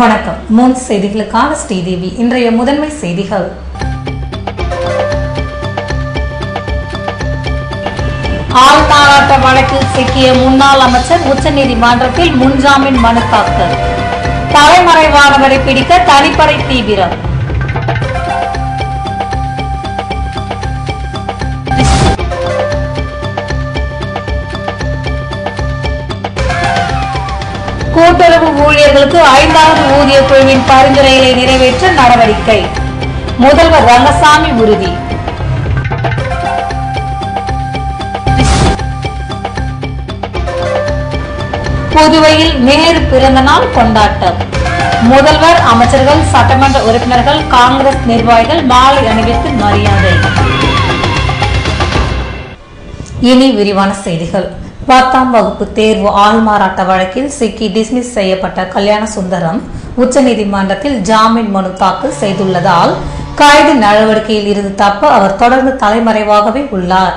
வணக்கம். மூன்று செய்திகளுக்கான ஸ்ரீதேவி. இன்றைய முதன்மை செய்திகள். ஆள்மாறாட்ட வழக்கில் சிக்கிய முன்னாள் அமைச்சர் உச்சநீதிமன்றத்தில் முன்ஜாமீன் மனு தாக்கல். தலைமறைவானவரை பிடிக்க தனிப்படை தீவிரம். கூட்டுறவு ஊழியர்களுக்கு 5வது ஊதிய குழுவின் பரிந்துரைகளை நிறைவேற்ற நடவடிக்கை. முதல்வர் ரங்கசாமி உறுதி. புதுவையில் நேரு பிறந்த நாள் கொண்டாட்டம். முதல்வர், அமைச்சர்கள், சட்டமன்ற உறுப்பினர்கள், காங்கிரஸ் நிர்வாகிகள் மாலை அணிவித்து மரியாதை. இனி விரிவான செய்திகள். 10ஆம் வகுப்பு தேர்வு ஆள்மாறாட்ட வழக்கில் சிக்கி டிஸ்மிஸ் செய்யப்பட்ட கல்யாண சுந்தரம் உச்சநீதிமன்றத்தில் ஜாமீன் மனு தாக்கல் செய்துள்ளதால் கைது நடவடிக்கையில் இருந்து தப்ப அவர் தொடர்ந்து தலைமறைவாகவே உள்ளார்.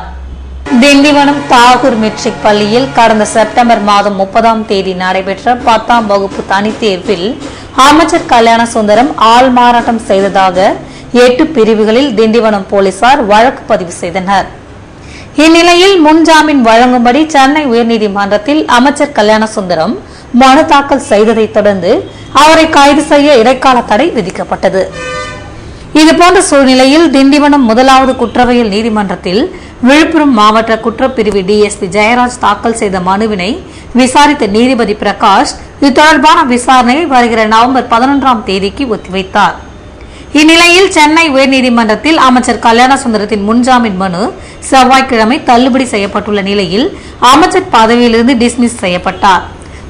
திண்டிவனம் தாகூர் மெட்ரிக் பள்ளியில் கடந்த செப்டம்பர் மாதம் 30ஆம் தேதி நடைபெற்ற 10ஆம் வகுப்பு தனித்தேர்வில் அமைச்சர் கல்யாண சுந்தரம் ஆள்மாறாட்டம் செய்ததாக 8 பிரிவுகளில் திண்டிவனம் போலீசார் வழக்கு பதிவு செய்தனர். இந்நிலையில் முன்ஜாமீன் வழங்கும்படி சென்னை உயர்நீதிமன்றத்தில் அமைச்சர் கல்யாண சுந்தரம் மனு தாக்கல் செய்ததை தொடர்ந்து அவரை கைது செய்ய இடைக்கால தடை விதிக்கப்பட்டது. இதுபோன்ற சூழ்நிலையில் திண்டிவனம் 1வது குற்றவியல் நீதிமன்றத்தில் விழுப்புரம் மாவட்ட குற்றப்பிரிவு டிஎஸ்பி ஜெயராஜ் தாக்கல் செய்த மனுவினை விசாரித்த நீதிபதி பிரகாஷ் இது தொடர்பான விசாரணையை வருகிற நவம்பர் 11ஆம் தேதிக்கு ஒத்திவைத்தார். இந்நிலையில் சென்னை உயர்நீதிமன்றத்தில் அமைச்சர் கல்யாண சுந்தரத்தின் முன்ஜாமீன் மனு செவ்வாய்க்கிழமை தள்ளுபடி செய்யப்பட்டுள்ள நிலையில் அமைச்சர் பதவியிலிருந்து டிஸ்மிஸ் செய்யப்பட்டார்.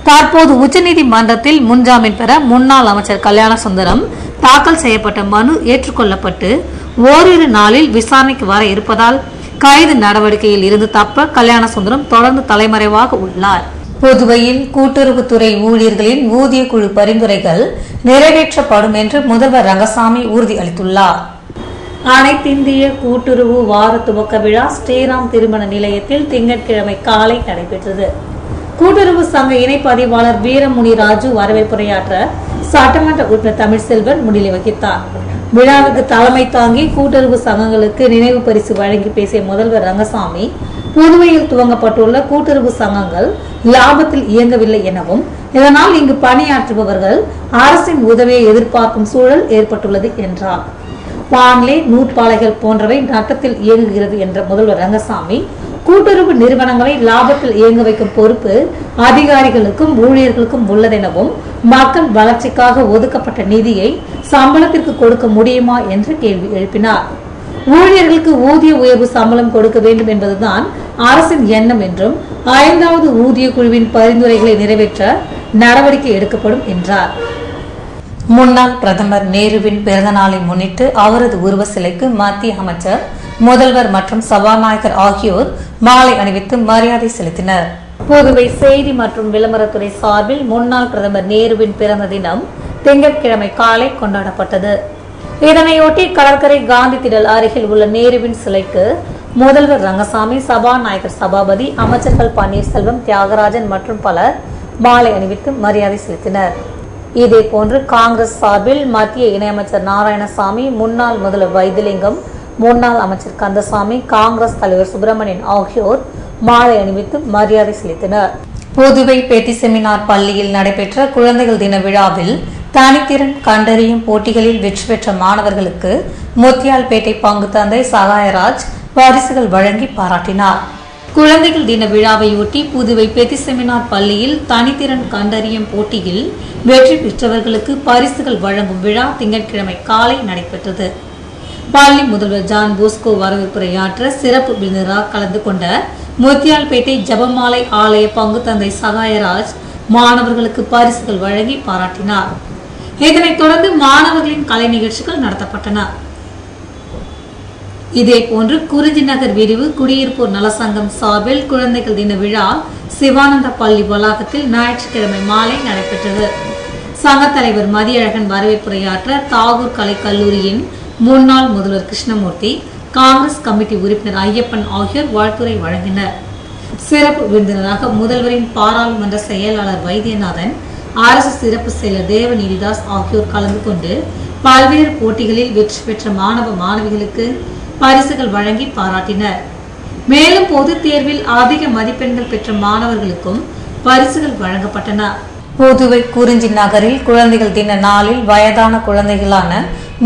தற்போது உச்சநீதிமன்றத்தில் முன்ஜாமீன் பெற முன்னாள் அமைச்சர் கல்யாண சுந்தரம் தாக்கல் செய்யப்பட்ட மனு ஏற்றுக்கொள்ளப்பட்டு ஓரிரு நாளில் விசாரணைக்கு வர இருப்பதால் கைது நடவடிக்கையில் இருந்து தப்ப கல்யாண சுந்தரம் தொடர்ந்து தலைமறைவாக உள்ளார். புதுவையில் கூட்டுறவுத்துறை ஊழியர்களின் ஊதிய குழு பரிந்துரைகள் நிறைவேற்றப்படும் என்று முதல்வர் ரங்கசாமி உறுதியளித்துள்ளார். அனைத்திந்திய கூட்டுறவு வார துவக்க விழா ஸ்ரீராம் திருமண நிலையத்தில் திங்கட்கிழமை காலை நடைபெற்றது. கூட்டுறவு சங்க இணை பதிவாளர் வீரமுனி ராஜு வரவேற்புரையாற்ற சட்டமன்ற உறுப்பினர் தமிழ்செல்வன் முன்னிலை வகித்தார். விழாவுக்கு தலைமை தாங்கி கூட்டுறவு சங்கங்களுக்கு நினைவு பரிசு வழங்கி பேசிய முதல்வர் ரங்கசாமி புதுவையில் துவங்கப்பட்டுள்ள கூட்டுறவு சங்கங்கள் லாபத்தில் இயங்கவில்லை எனவும் இதனால் இங்கு பணியாற்றுபவர்கள் அரசின் உதவியை எதிர்பார்க்கும் சூழல் ஏற்பட்டுள்ளது என்றார். பான்லே, நூற்பாலைகள் போன்றவை நட்டத்தில் இயங்குகிறது என்ற முதல்வர் ரங்கசாமி கூட்டுறவு நிறுவனங்களை லாபத்தில் இயங்க வைக்கும் பொறுப்பு அதிகாரிகளுக்கும் ஊழியர்களுக்கும் உள்ளதெனவும் மக்கள் வளர்ச்சிக்காக ஒதுக்கப்பட்ட நிதியை சம்பளத்திற்கு கொடுக்க முடியுமா என்று கேள்வி எழுப்பினார். ஊழியர்களுக்கு ஊதிய உயர்வு சம்பளம் கொடுக்க வேண்டும் என்பதுதான் அரசின் எண்ணம் என்றும் 5வது ஊதிய குழுவின் பரிந்துரைகளை நிறைவேற்ற நடவடிக்கை எடுக்கப்படும் என்றார். முன்னாள் பிரதமர் நேருவின் பிறந்த நாளை முன்னிட்டு அவரது உருவ சிலைக்கு மத்திய அமைச்சர், முதல்வர் மற்றும் சபாநாயகர் ஆகியோர் மாலை அணிவித்து மரியாதை செலுத்தினர். புதுவை செய்தி மற்றும் விளம்பரத்துறை சார்பில் முன்னாள் பிரதமர் நேருவின் பிறந்த தினம் திங்கட்கிழமை காலை கொண்டாடப்பட்டது. இதனையொட்டி கடற்கரை காந்தி திடல் அருகில் உள்ள நேருவின் சிலைக்கு முதல்வர் ரங்கசாமி, சபாநாயகர் சபாபதி, அமைச்சர்கள் பன்னீர்செல்வம், தியாகராஜன் மற்றும் பலர் மாலை அணிவித்து மரியாதை செலுத்தினர். இதேபோன்று காங்கிரஸ் சார்பில் மத்திய இணையமைச்சர் நாராயணசாமி, முன்னாள் முதல்வர் வைத்திலிங்கம், முன்னாள் அமைச்சர் கந்தசாமி, காங்கிரஸ் தலைவர் சுப்பிரமணியன் ஆகியோர் மாலை அணிவித்து மரியாதை செலுத்தினர். புதுவை பேட்டி செமினார் பள்ளியில் நடைபெற்ற குழந்தைகள் தின விழாவில் தனித்திறன் கண்டறியும் போட்டிகளில் வெற்றி பெற்ற மாணவர்களுக்கு முத்தியால்பேட்டை பங்கு தந்தை சகாயராஜ் பரிசுகள் வழங்கி பாராட்டினார். குழந்தைகள் தின விழாவையொட்டி புதுவை பேட்டி செமினார் பள்ளியில் தனித்திறன் கண்டறியும் போட்டியில் வெற்றி பெற்றவர்களுக்கு பரிசுகள் வழங்கும் விழா திங்கட்கிழமை காலை நடைபெற்றது. பள்ளி முதல்வர் ஜான் போஸ்கோ வரவேற்புரையாற்ற சிறப்பு விருந்தினராக கலந்து கொண்ட முத்தியால்பேட்டை ஜபமாலை ஆலய பங்கு தந்தை சகாயராஜ் மாணவர்களுக்கு பரிசுகள் வழங்கி பாராட்டினார். இதனைத் தொடர்ந்து மாணவர்களின் கலை நிகழ்ச்சிகள் நடத்தப்பட்டன. இதேபோன்று குறிஞ்சி நகர் விரிவு குடியிருப்போர் நலசங்கம் சார்பில் குழந்தைகள் தின விழா சிவானந்த பள்ளி வளாகத்தில் ஞாயிற்றுக்கிழமை மாலை நடைபெற்றது. சங்க தலைவர் மதியழகன் வரவேற்புரையாற்ற தாகூர் கலை கல்லூரியின் முன்னாள் முதல்வர் கிருஷ்ணமூர்த்தி, காங்கிரஸ் கமிட்டி உறுப்பினர் ஐயப்பன் ஆகியோர் வாழ்த்துரை வழங்கினர். சிறப்பு விருந்தினராக முதல்வரின் பாராளுமன்ற செயலாளர் வைத்தியநாதன், RSS சிறப்பு செயலர் தேவநீதிதாஸ் ஆகியோர் கலந்து கொண்டு பல்வேறு போட்டிகளில் வெற்றி பெற்ற மாணவ மாணவிகளுக்கு பரிசுகள் வழங்கி பாராட்டினர். மேலும் பொதுத் தேர்வில் அதிக மதிப்பெண்கள் பெற்ற மாணவர்களுக்கும் பரிசுகள் வழங்கப்பட்டன. புதுவை குறிஞ்சி நகரில் குழந்தைகள் தின நாளில் வயதான குழந்தைகளான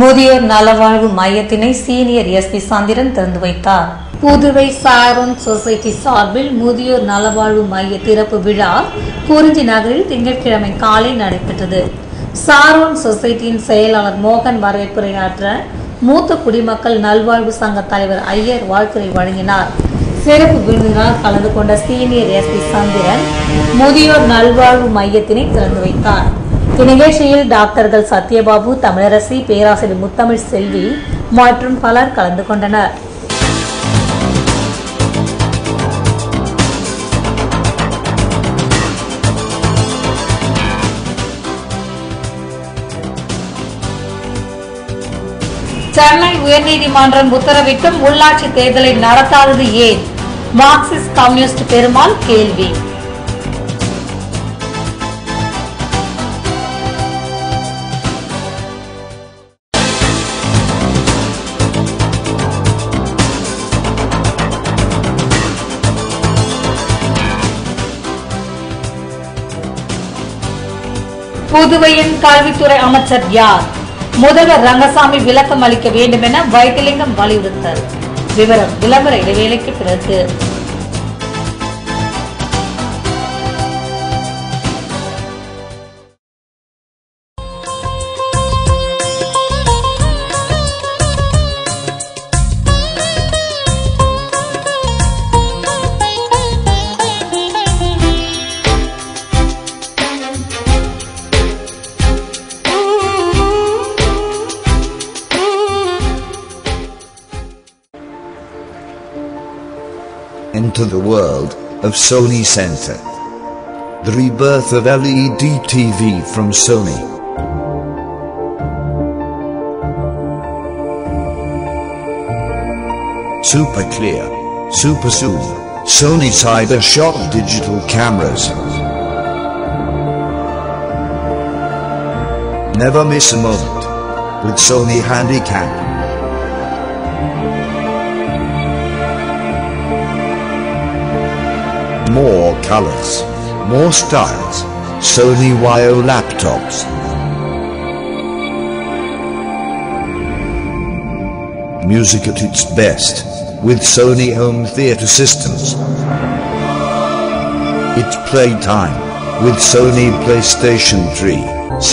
முதியோர் நலவாழ்வு மையத்தினை சீனியர் SP சந்திரன் திறந்து வைத்தார். புதுவை சாரோன் சொசைட்டி சார்பில் முதியோர் நலவாழ்வு மைய திறப்பு விழா குறிஞ்சி நகரில் திங்கட்கிழமை காலை நடைபெற்றது. சாரோன் சொசைட்டியின் செயலாளர் மோகன் வரவேற்புரையாற்ற மூத்த குடிமக்கள் நல்வாழ்வு சங்க தலைவர் ஐயர் வாழ்த்துரை வழங்கினார். சிறப்பு விருந்தினர் கலந்து கொண்ட சீனியர் SP சந்திரன் முதியோர் நல்வாழ்வு மையத்தினை திறந்து வைத்தார். இந்நிகழ்ச்சியில் டாக்டர்கள் சத்யபாபு, தமிழரசி, பேராசிரியர் முத்தமிழ் செல்வி மற்றும் பலர் கலந்து கொண்டனர். சென்னை உயர்நீதிமன்றம் உத்தரவிட்டும் உள்ளாட்சி தேர்தலை நடத்தாதது ஏன்? மார்க்சிஸ்ட் கம்யூனிஸ்ட் பெருமாள் கேள்வி. புதுவையின் கல்வித்துறை அமைச்சர் யார்? முதல்வர் ரங்கசாமி விளக்கம் அளிக்க வேண்டும் என வைத்திலிங்கம் வலியுறுத்தல். விவரம் விளம்பர இடைவேளைக்கு பிறகு. Into the world of Sony Center. The rebirth of LED TV from Sony. Super clear, super zoom, Sony CyberShot digital cameras. Never miss a moment with Sony Handycam. More colors, more styles, Sony Vaio laptops. Music at its best with Sony home theater systems. It's playtime with Sony PlayStation 3.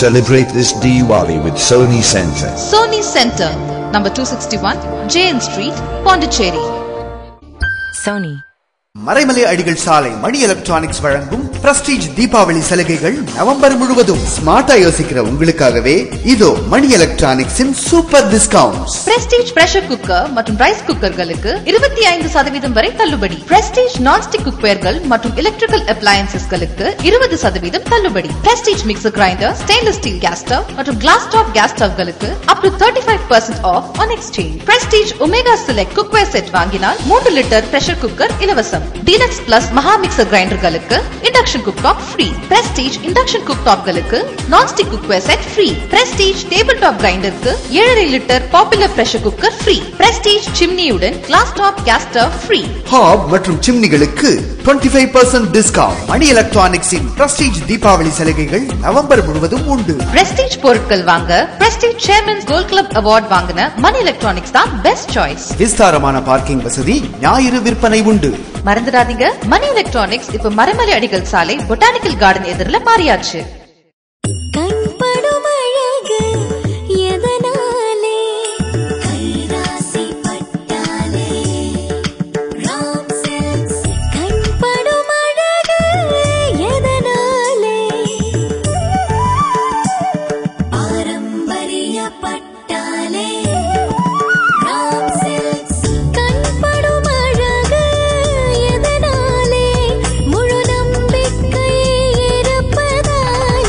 Celebrate this Diwali with Sony Center. Sony Center, number 261, JN Street, Pondicherry. Sony. Maraimalai Adigal சாலை Mani electronics வழங்கும் Prestige Deepavali சலுகைகள் November முழுவதும். ஸ்மார்ட்டா யோசிக்கிற உங்களுக்காகவே இதோ மணி எலக்ட்ரானிக்ஸின் super discounts. Prestige pressure cooker மற்றும் ரைஸ் குக்கர்களுக்கு 25% வரை தள்ளுபடி. பிரஸ்டீஜ் நான்ஸ்டிக் குக்வேர்கள் மற்றும் எலக்ட்ரிக்கல் அப்ளையன்சஸ்களுக்கு 20% தள்ளுபடி. Prestige mixer grinder, stainless steel gas stove மற்றும் கிளாஸ் டாப் கேஸ் ஸ்டவ்களுக்கு up to 35% off on exchange. Prestige Omega select cookware set வாங்கினால் 3 லிட்டர் பிரஷர் குக்கர் இலவசம். டீலக்ஸ் பிளஸ் மகா மிக்சர் கிரைண்டர்களுக்கு induction cooktop free. Prestige induction குக்டாப்களுக்கு nonstick cookware set free. Prestige table top கிரைண்டருக்கு 7.5 litre popular pressure cooker free. Prestige சிம்னியுடன் glass top gas stove free. Hob மற்றும் சிம்னிகளுக்கு 25% discount. மணி எலக்ட்ரானிக்ஸின் Prestige Deepavali சலுகைகள் நவம்பர் முழுவதும் உண்டு. பிரஸ்டீஜ் பொருட்கள் வாங்க Prestige chairman's gold club award வாங்கின மணி எலக்ட்ரானிக்ஸ் தான் பெஸ்ட் சாய்ஸ். விஸ்தாரமான பார்க்கிங் வசதி, ஞாயிறு விற்பனை உண்டு. மறந்துடாதீங்க, மணி எலக்ட்ரானிக்ஸ் இப்ப மரமலை அடிகள் சாலை பொட்டானிக்கல் கார்டன் எதிரில மாறியாச்சு. முழு நம்பிக்கை இருப்பதால்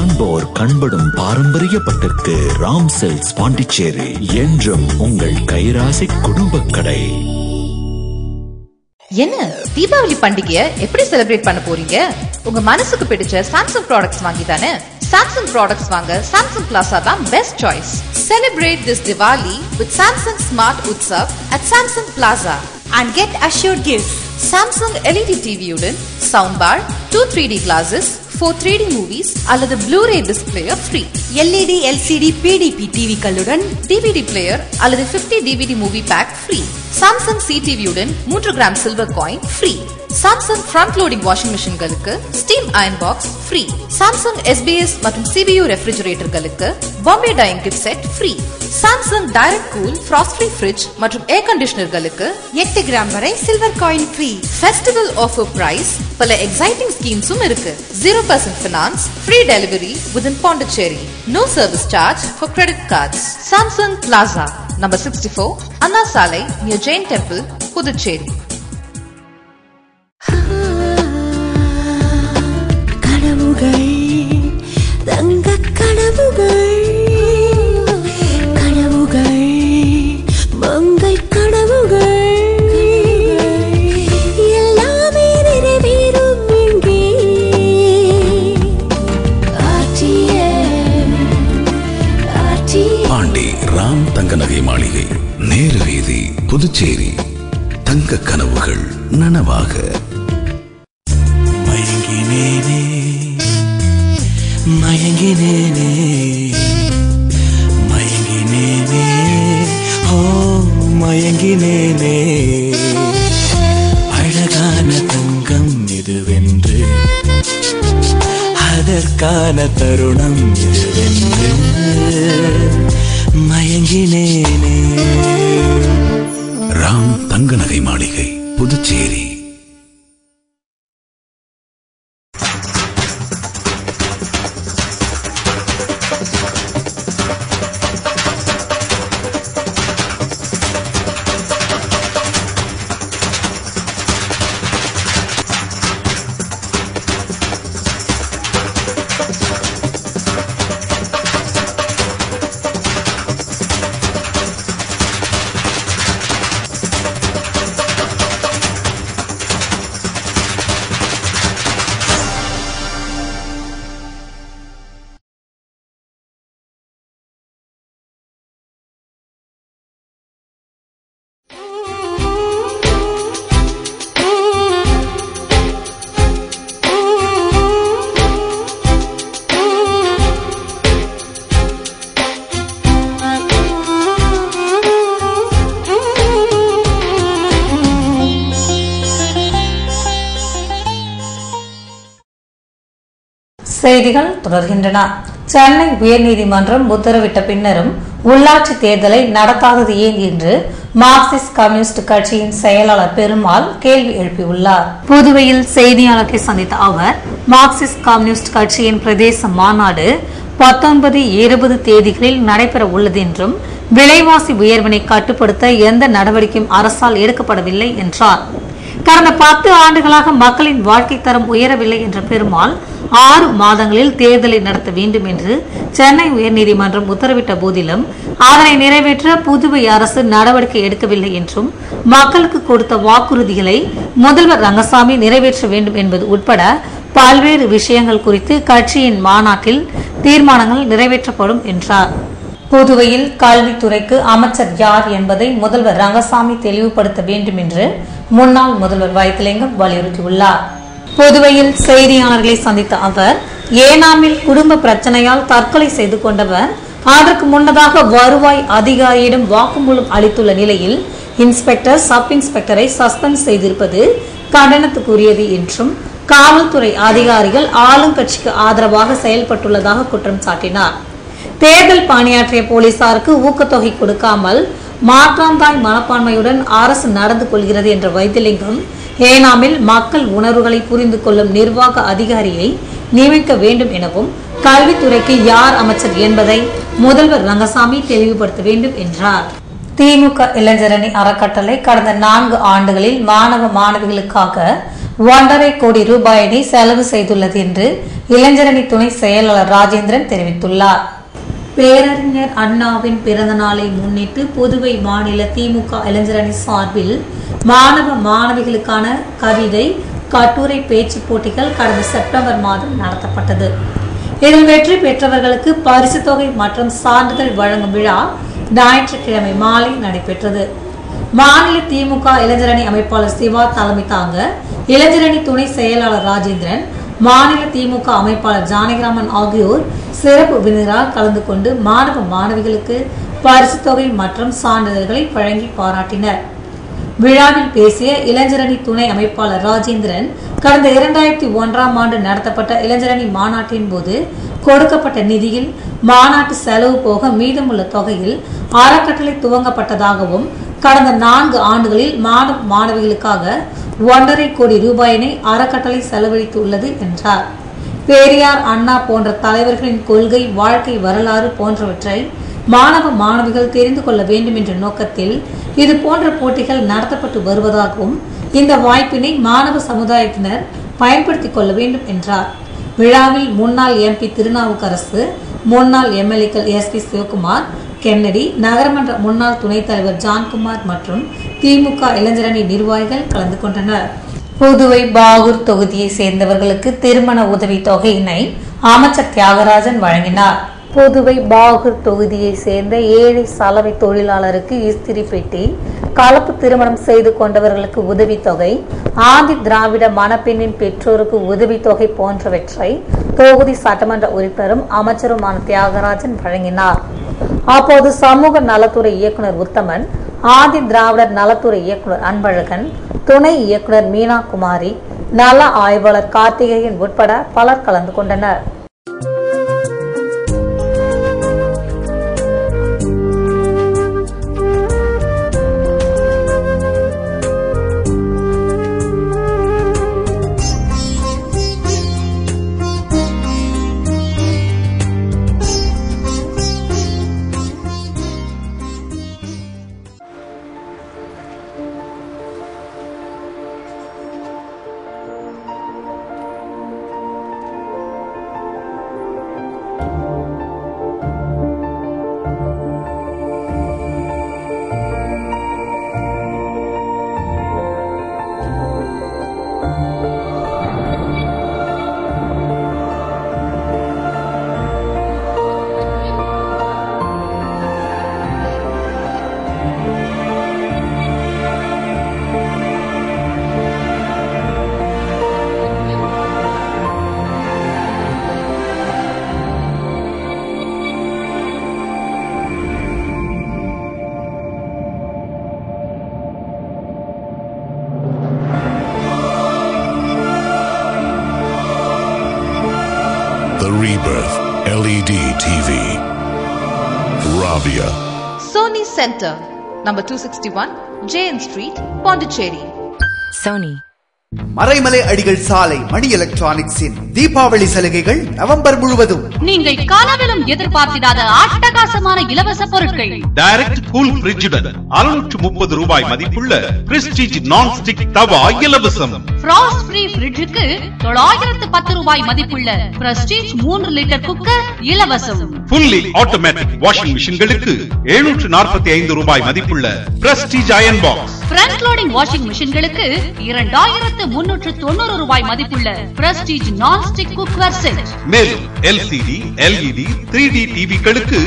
காண்போர் கண்படும் பாரம்பரிய பட்டுக்கு ராம் சில்க்ஸ் பாண்டிச்சேரி என்றும் உங்கள் கைராசி குடும்ப கடை. என்ன தீபாவளி பண்டிகையை எப்படி செலிப்ரேட் பண்ண போறீங்க? உங்க மனசுக்கு பிடிச்ச சாம்சங் ப்ராடக்ட்ஸ் வாங்கி தானே. சாம்சங் ப்ராடக்ட்ஸ் வாங்க சாம்சங் பிளாசா தான் best choice. Celebrate this Diwali with Samsung Smart Utsav at Samsung Plaza and get assured gifts. Samsung LED TV உடன் soundbar, 2 3D glasses, 4 3D movies அல்லது Blu-ray display free. LED LCD PDP TV களுடன் DVD player அல்லது 50 DVD movie pack free. Samsung CTV உடன் 3 gram silver coin free. Samsung front loading washing machine களுக்கு steam iron box free. Samsung SBS மற்றும் CBU refrigerator களுக்கு Bombay dyeing kit set free. Samsung direct cool frost free fridge மற்றும் air conditioner களுக்கு 8 gram வரை silver coin free. Festival offer price பல exciting schemes இருக்கு. 0% finance, free delivery within Pondicherry. No service charge for credit cards. Samsung Plaza, number 64, Anna Salai near Jain Temple, Puducherry. Pandi Ram தங்க நகை மாளிகை, நேரு வீதி, புதுச்சேரி. தங்க கனவுகள் நனவாக. மயங்கினேனே மயங்கினேனே மயங்கினேனே ஓ மயங்கினேனே, அழகான தங்கம் இதுவென்று, அதற்கான தருணம் இதுவென்று மயங்கினேனே. ராம் தங்க நகை மாளிகை, புதுச்சேரி. செய்திகள் தொடர்கின்றன. சென்னை உயர்நீதிமன்றம் உத்தரவிட்ட பின்னரும் உள்ளாட்சி தேர்தலை நடத்தாதது ஏன் என்று மார்க்சிஸ்ட் கம்யூனிஸ்ட் கட்சியின் செயலாளர் பெருமாள் கேள்வி எழுப்பியுள்ளார். புதுவையில் செய்தியாளர்களை சந்தித்த அவர், மார்க்சிஸ்ட் கம்யூனிஸ்ட் கட்சியின் பிரதேச மாநாடு 19, 20 தேதிகளில் நடைபெற உள்ளது என்றும் விலைவாசி உயர்வினை கட்டுப்படுத்த எந்த நடவடிக்கையும் அரசால் எடுக்கப்படவில்லை என்றார். கடந்த 10 ஆண்டுகளாக மக்களின் வாழ்க்கை தரம் உயரவில்லை என்ற பெருமாள் 6 மாதங்களில் தேர்தலை நடத்த வேண்டும் என்று சென்னை உயர்நீதிமன்றம் உத்தரவிட்ட போதிலும் அதனை நிறைவேற்ற புதுவை அரசு நடவடிக்கை எடுக்கவில்லை என்றும் மக்களுக்கு கொடுத்த வாக்குறுதிகளை முதல்வர் ரங்கசாமி நிறைவேற்ற வேண்டும் என்பது உட்பட பல்வேறு விஷயங்கள் குறித்து கட்சியின் மாநாட்டில் தீர்மானங்கள் நிறைவேற்றப்படும் என்றார். புதுவையில் கல்வித்துறைக்கு அமைச்சர் யார் என்பதை முதல்வர் ரங்கசாமி தெளிவுபடுத்த வேண்டும் என்று முன்னாள் முதல்வர் வைத்திலிங்கம் வலியுறுத்தியுள்ளார். புதுவையில் செய்தியாளர்களை சந்தித்த அவர், ஏனாமில் குடும்ப பிரச்சனையால் தற்கொலை செய்து கொண்டவர் அதற்கு முன்னதாக வருவாய் அதிகாரியிடம் வாக்குமூலம் அளித்துள்ள நிலையில் இன்ஸ்பெக்டர், சப் இன்ஸ்பெக்டரை சஸ்பெண்ட் செய்திருப்பது கண்டனத்துக்குரியது என்றும் காவல்துறை அதிகாரிகள் ஆளுங்கட்சிக்கு ஆதரவாக செயல்பட்டுள்ளதாக குற்றம் சாட்டினார். தேர்தல் பணியாற்றிய போலீசாருக்கு ஊக்கத்தொகை கொடுக்காமல் மாற்றாந்தாய் மனப்பான்மையுடன் அரசு நடந்து கொள்கிறது என்ற வைத்திலிங்கம், ஏனாமில் மக்கள் உணர்வுகளை புரிந்து கொள்ளும் நிர்வாக அதிகாரியை நியமிக்க வேண்டும் எனவும் கல்வித்துறைக்கு யார் அமைச்சர் என்பதை முதல்வர் ரங்கசாமி தெளிவுபடுத்த வேண்டும் என்றார். திமுக இளைஞரணி அறக்கட்டளை கடந்த 4 ஆண்டுகளில் மாணவ மாணவிகளுக்காக 1.5 கோடி ரூபாயினை செலவு செய்துள்ளது என்று இளைஞரணி துணை செயலாளர் ராஜேந்திரன் தெரிவித்துள்ளார். பேரறிஞர் அண்ணாவின் பிறந்த நாளை முன்னிட்டு புதுவை மாநில திமுக இளைஞரணி சார்பில் மாணவ மாணவிகளுக்கான கவிதை கட்டுரை பேச்சு போட்டிகள் கடந்த செப்டம்பர் மாதம் நடத்தப்பட்டது. இதில் வெற்றி பெற்றவர்களுக்கு பரிசு தொகை மற்றும் சான்றிதழ் வழங்கும் விழா ஞாயிற்றுக்கிழமை மாலை நடைபெற்றது. மாநில திமுக இளைஞரணி அமைப்பாளர் சிவா தலைமை தாங்க இளைஞரணி துணை செயலாளர் ராஜேந்திரன், மாநில திமுக அமைப்பாளர் ஜானகிராமன் ஆகியோர் சிறப்பு விருந்தினராக கலந்து கொண்டு மாணவ மாணவிகளுக்கு பரிசு தொகை மற்றும் சான்றிதழ்களை வழங்கி பாராட்டினர். விழாவில் பேசிய இளைஞரணி துணை அமைப்பாளர் ராஜேந்திரன், கடந்த 2001ஆம் ஆண்டு நடத்தப்பட்ட இளைஞரணி மாநாட்டின் போது கொடுக்கப்பட்ட நிதியில் மாநாட்டு செலவு போக மீதமுள்ள தொகையில் அறக்கட்டளை துவங்கப்பட்டதாகவும் கடந்த 4 ஆண்டுகளில் மாணவ மாணவிகளுக்காக 1.5 கோடி ரூபாயினை அறக்கட்டளை செலவழித்துள்ளது என்றார். பெரியார், அண்ணா போன்ற தலைவர்களின் கொள்கை, வாழ்க்கை வரலாறு போன்றவற்றை மாணவ மாணவிகள் தெரிந்து கொள்ள வேண்டும் என்ற நோக்கத்தில் இது போன்ற போட்டிகள் நடத்தப்பட்டு வருவதாகவும் இந்த வாய்ப்பினை மாணவ சமுதாயத்தினர் பயன்படுத்திக் கொள்ள வேண்டும் என்றார். விழாவில் முன்னாள் MP திருநாவுக்கரசு, முன்னாள் MLAக்கள் SP சிவகுமார், கென்னடி, நகரமன்ற முன்னாள் துணைத் தலைவர் ஜான்குமார் மற்றும் திமுக இளைஞரணி நிர்வாகிகள் கலந்து கொண்டனர். புதுவை பாகூர் தொகுதியை சேர்ந்தவர்களுக்கு திருமண உதவி தொகையினை அமைச்சர் தியாகராஜன் வழங்கினார். புதுவை பாகூர் தொகுதியை சேர்ந்த ஏழை சலவை தொழிலாளருக்கு இஸ்திரி பெட்டி, கலப்பு திருமணம் செய்து கொண்டவர்களுக்கு உதவித்தொகை, ஆதி திராவிட மணப்பெண்ணின் பெற்றோருக்கு உதவித்தொகை போன்றவற்றை தொகுதி சட்டமன்ற உறுப்பினரும் அமைச்சருமான தியாகராஜன் வழங்கினார். அப்போது சமூக நலத்துறை இயக்குனர் உத்தமன், ஆதி திராவிடர் நலத்துறை இயக்குனர் அன்பழகன், துணை இயக்குனர் மீனா குமாரி, நல ஆய்வாளர் கார்த்திகேயன் உட்பட பலர் கலந்து கொண்டனர். The Rebirth LED TV. Rabia. Sony Center, number 261, JN Street, Pondicherry. Sony. Maraimalai Adigal சாலை மணி எலக்ட்ரானிக்ஸின் தீபாவளி சலுகைகள் நவம்பர் முழுவதும். நீங்கள் காணவிலும் எதிர்பார்த்திடாத அட்டகாசமான இலவச பொருட்கள். டைரக்ட் கூல் ஃப்ரிட்ஜுடன் 630 ரூபாய் மதிப்புள்ள பிரஸ்டீஜ் நான் ஸ்டிக் தவா இலவசம். ஃப்ராஸ்ட் ஃப்ரீ ஃப்ரிட்ஜுக்கு 910 ரூபாய் மதிப்புள்ள பிரஸ்டீஜ் 3 லிட்டர் குக்கர் இலவசம். ஃபுல்லி ஆட்டோமேட்டிக் வாஷிங் மிஷின்களுக்கு 745 ரூபாய் மதிப்புள்ள Prestige iron box. Front loading washing மிஷின்களுக்கு 2390 ரூபாய் மதிப்புள்ள Prestige non stick cookware set. மேலும் LCD, LED, 3D டிவிகளுக்கு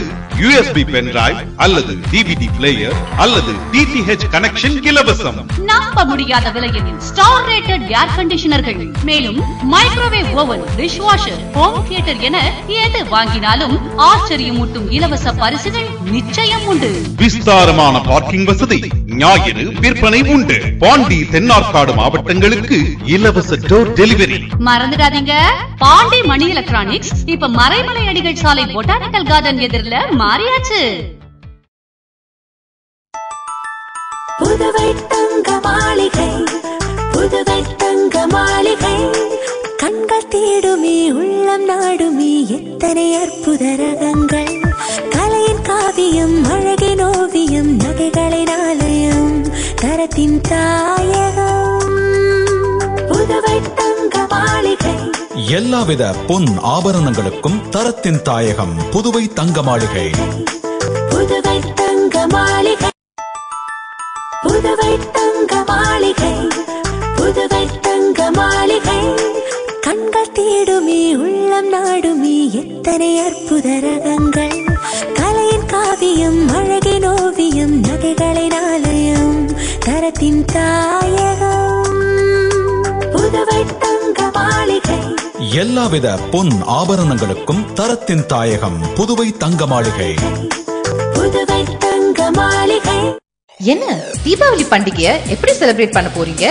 USB பென் டிரைவ் அல்லது DVD பிளேயர் அல்லது DTH கனெக்ஷன் இலவசம். நம்ப முடியாத விலையில் ஸ்டார் ரேட்டட் ஏர் கண்டிஷனர்கள், மேலும் microwave oven, dish washer, home theatre என எது வாங்கினாலும் ஆச்சரியமூட்டும் இலவச பரிசுகள் நிச்சயம் உண்டு. விஸ்தாரமான பார்க்கிங் வசதி, ஞாயிறு விற்பனை உண்டு. பாண்டி, தென்னார்காடு மாவட்டங்களுக்கு இலவச டோர் டெலிவரி. மறந்துடாதீங்க, பாண்டி மணி எலக்ட்ரானிக்ஸ் இப்ப மறைமலை அடிகள் சாலை பொட்டானிக்கல் கார்டன் எதிரில மாறியாச்சு. புதுவை தங்க மாளிகை, புதுவை தங்க மாளிகை, கண்கள் தேடுமே உள்ளம் நாடுமே எத்தனை அற்புத ரகங்கள், கலையின் காவியம் அழகின் ஓவியம் நகைகளின் ஆலயம் தரத்தின் தாயகம். புதுவை எல்லாவித பொன் ஆபரணங்களுக்கும் தரத்தின் தாயகம் புதுவை தங்க மாளிகை. புதுவை தங்க மாளிகை, புதுவை தங்க மாளிகை, புதுவை தங்க மாளிகை. கண்கள் தேடுமே உள்ளம் நாடுமே எத்தனை அற்புத ரகங்கள். கலையின் காவியம் அழகின் ஓவியம் நகைகளின் ஆலயம் தரத்தின் தாயகம் புதுவை தங்க மாளிகை. எல்லாவித பொன் ஆபரணங்களுக்கும் தரத்தின் தாயகம் புதுவை தங்க மாளிகை. புதுவை தங்க மாளிகை. என்ன தீபாவளி பண்டிகைய எப்படி செலிப்ரேட் பண்ண போறீங்க?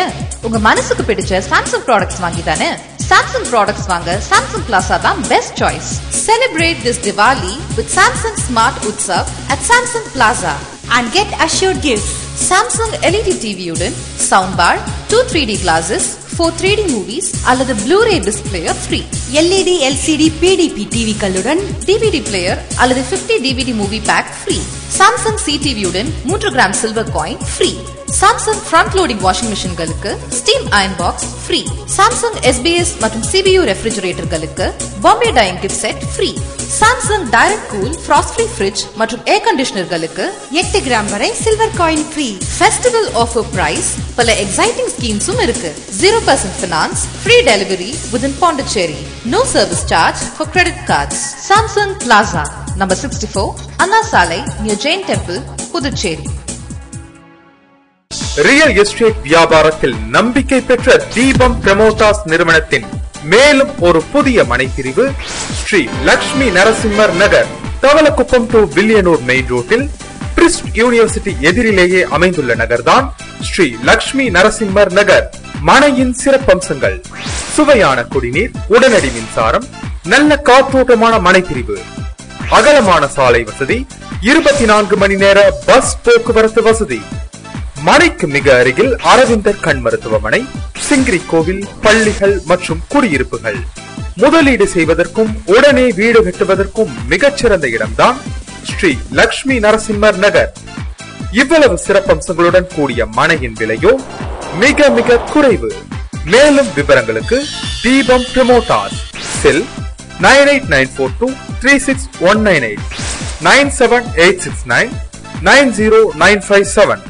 உங்க மனசுக்கு பிடிச்ச சாம்சங் ப்ராடக்ட்ஸ் வாங்கி தானே. சாம்சங் ப்ராடக்ட்ஸ் வாங்க சாம்சங் பிளாசா தான் best choice. Celebrate this Diwali with Samsung Smart Utsav at Samsung Plaza and get assured gifts. Samsung LED TV உடன் sound bar, 2 3D glasses, 4 3D movies அல்லது Blu-ray display free. LED LCD PDP TV களுடன் DVD player அல்லது 50 DVD movie pack free. Samsung CTV உடன் 3 gram silver coin free. Samsung front loading washing machine களுக்கு steam iron box free. Samsung SBS மற்றும் CBU refrigerator களுக்கு Bombay dyeing gift set free. Samsung direct cool frost free fridge மற்றும் air conditioner களுக்கு 8 gram வரை silver coin free. Festival offer price பல exciting schemes-உம் இருக்கு. 0% finance, free delivery within Pondicherry. No service charge for credit cards. Samsung Plaza, number 64, Anna Salai near Jain Temple, Puducherry. Real estate வியாபாரத்தில் நம்பிக்கை பெற்ற தீபம் பிரமோட்டாஸ் நிறுவனத்தின் மேலும் ஒரு புதிய மனைப்பிரிவு ஸ்ரீ லட்சுமி நரசிம்மர் நகர், தவளக்குப்பம் டு வில்லியனூர் மெயின் ரோட்டில் பிரிஸ்ட் யூனிவர்சிட்டி எதிரிலேயே அமைந்துள்ள நகர்தான் ஸ்ரீ லட்சுமி நரசிம்மர் நகர். மனையின் சிறப்பம்சங்கள்: சுவையான குடிநீர், உடனடி மின்சாரம், நல்ல காற்றோட்டமான மனைப்பிரிவு, அகலமான சாலை வசதி, 24 மணி நேர பஸ் போக்குவரத்து வசதி. மனைக்கு மிக அருகில் அரவிந்தர் கண் மருத்துவமனை, சிங்கிரி கோவில், பள்ளிகள் மற்றும் குடியிருப்புகள். முதலீடு செய்வதற்கும் உடனே வீடு கட்டுவதற்கும் மிகச்சிறந்த இடம்தான் ஸ்ரீ லட்சுமி நரசிம்மர் நகர். இவ்வளவு சிறப்பம்சங்களுடன் கூடிய மனையின் விலையோ மிக மிக குறைவு. மேலும் விவரங்களுக்கு தீபம் பிரமோட்டாஸ், செல் 9894236198, 9786990957.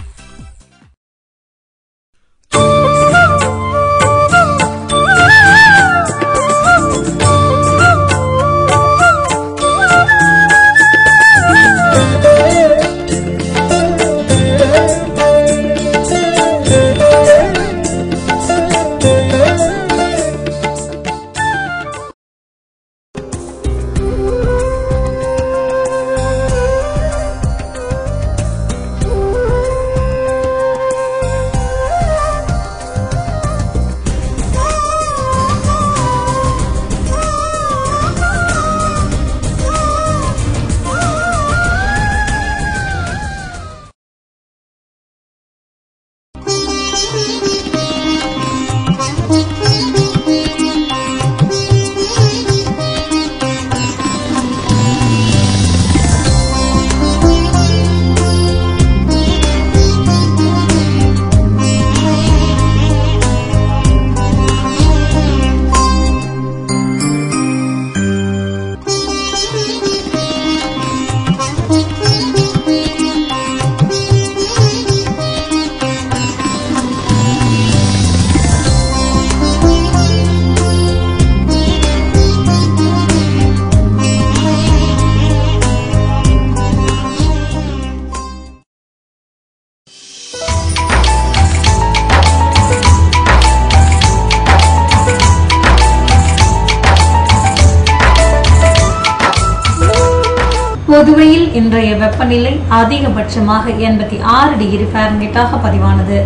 புதுவையில் இன்றைய வெப்பநிலை அதிகபட்சமாக 86 டிகிரி ஃபாரன்ஹீட்டாக பதிவானது.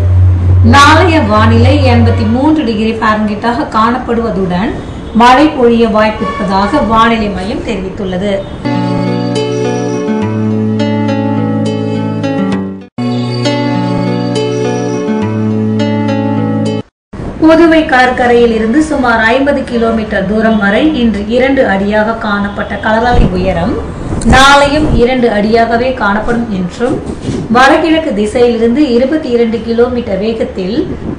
நாளைய வானிலை 83 டிகிரி ஃபாரன்ஹீட்டாக காணப்படுவதுடன் மழை பொழிய வாய்ப்பிருப்பதாக வானிலை மையம் தெரிவித்துள்ளது. புதுவை கடற்கரையில் இருந்து சுமார் 50 கிலோமீட்டர் தூரம் வரை இன்று 2 அடியாக காணப்பட்ட கடலலை உயரம் நாளையும் 2 அடியாகவே காணப்படும் என்றும், வடகிழக்கு திசையிலிருந்து 22 கிலோமீட்டர் வேகத்தில்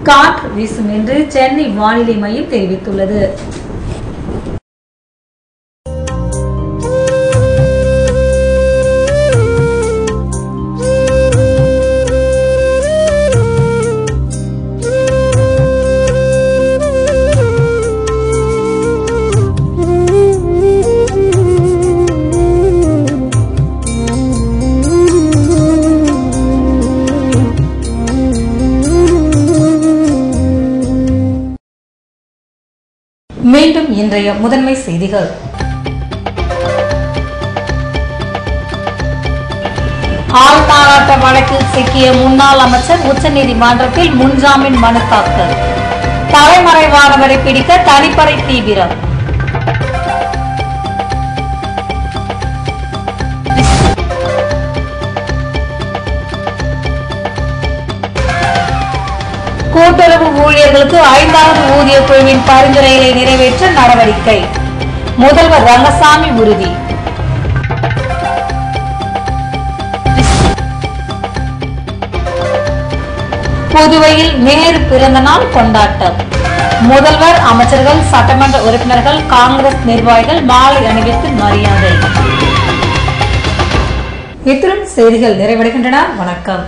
காற்று வீசும் என்று சென்னை வானிலை மையம் தெரிவித்துள்ளது. மீண்டும் இன்றைய முதன்மை செய்திகள். ஆள்மாறாட்ட வழக்கில் சிக்கிய முன்னாள் அமைச்சர் உச்சநீதிமன்றத்தில் முன்ஜாமீன் மனு தாக்கல். தலைமறைவானவரை பிடிக்க தனிப்படை தீவிரம். கூட்டுறவு ஊழியர்களுக்கு 5வது ஊதிய குழுவின் பரிந்துரைகளை நிறைவேற்ற நடவடிக்கை. முதல்வர் ரங்கசாமி உறுதி. புதுவையில் நேரு பிறந்த நாள் கொண்டாட்டம். முதல்வர், அமைச்சர்கள், சட்டமன்ற உறுப்பினர்கள், காங்கிரஸ் நிர்வாகிகள் மாலை அணிவித்து மரியாதை. இத்துடன் செய்திகள் நிறைவடைகின்றன. வணக்கம்.